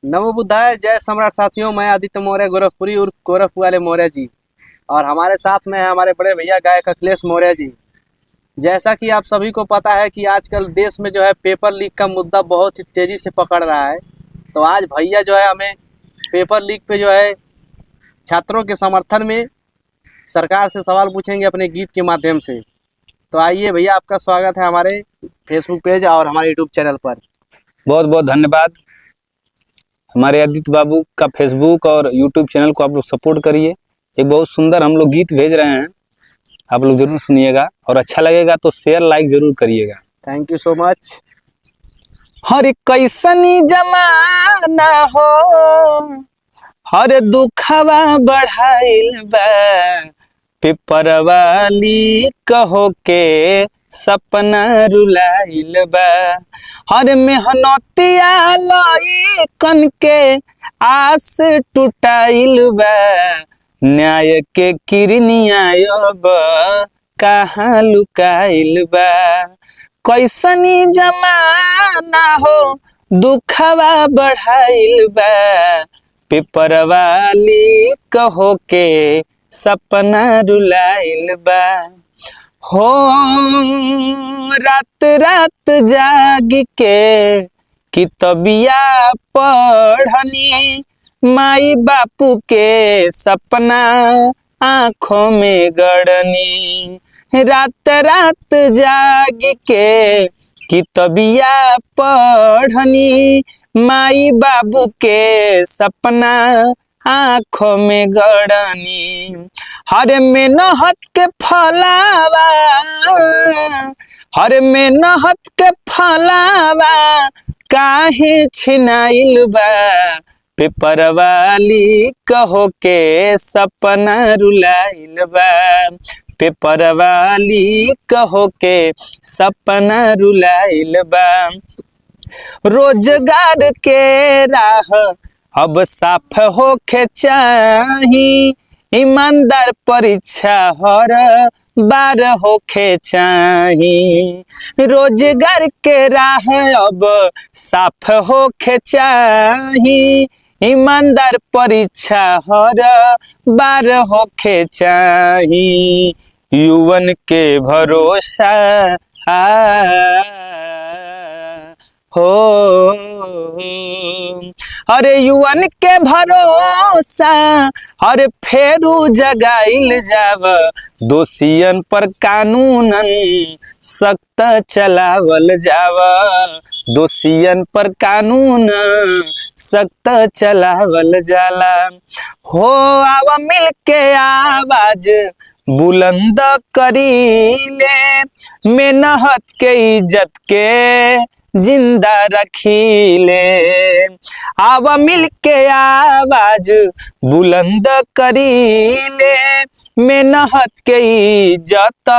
नमो बुद्धाय। जय सम्राट साथियों, मैं आदित्य मौर्य गोरखपुरी उर्फ गोरख वाले मौर्य जी। और हमारे साथ में है हमारे बड़े भैया गायक अखिलेश मौर्य जी। जैसा कि आप सभी को पता है कि आजकल देश में जो है पेपर लीक का मुद्दा बहुत ही तेजी से पकड़ रहा है। तो आज भैया जो है हमें पेपर लीक पे जो है छात्रों के समर्थन में सरकार से सवाल पूछेंगे अपने गीत के माध्यम से। तो आइए भैया, आपका स्वागत है हमारे फेसबुक पेज और हमारे यूट्यूब चैनल पर। बहुत बहुत धन्यवाद। हमारे आदित्य बाबू का फेसबुक और यूट्यूब चैनल को आप लोग सपोर्ट करिए। एक बहुत सुंदर हम लोग गीत भेज रहे हैं, आप लोग जरूर सुनिएगा और अच्छा लगेगा तो शेयर लाइक जरूर करिएगा। Thank you so much. हर कैसनी जमाना हो, हर दुखवा बढ़ाइल बा, पेपर वाली कहो के सपना रुलाइल बा। हर मेहनतिया लइकन के आस टूटाइल बा, न्याय के किरनिया अब कहाँ लुकाइल बा। कैसनी जमाना हो, दुखवा बढ़ाइल बा, पेपर वाली कहो के सपना रुलाइल बा। हो रात रात जाग के किताबिया पढ़नी, माई बापू के सपना आँखों में गड़नी। रात रात जाग के किताबिया पढ़नी, माई बाबू के सपना आँखों में गड़नी। हर मेहनत के फलावा, हर मेहनत के फलावा काहे छिनाइल बा, पेपर वाली कहो के सपना रुलाइल बा, पेपर वाली कहो के सपना रुलाइल बा। रोजगार के राह अब साफ होके चाही, ईमानदार परीक्षा हर बार होके चाही। रोजगार के राह अब साफ होके चाही, ईमानदार परीक्षा हर बार होके चाही। युवन के भरोसा हो, अरे युवन के भरोसा अरे फेरू जगाइल जाव, दोषियन पर कानूनन सख्त चलावल जाव, दोषियन पर कानून सख्त चलावल जाला। हो आवा मिल के आवाज बुलंद करीले, मेहनत के इज्जत के जिंदा रखीले। आवा मिल के आवाज बुलंद करीले, मेहनत के इज्जत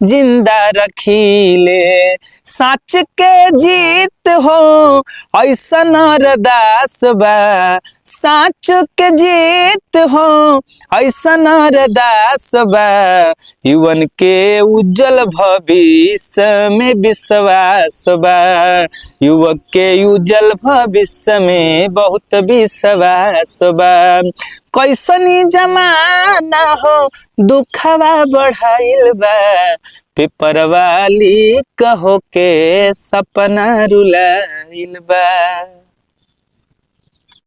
जिंदा रखीले। सच के जीत हो ऐसन अरदास बा, सच के जीत हो ऐसन अरदास बा, युवन के उज्जवल भविष्य में विश्वास बा, युवक के उज्जवल भविष्य में बहुत विश्वास बा। कैसनी जमाना हो, दुखवा बढ़ाइल बा, पेपर वाली कहो के सपना रुलाइल बा।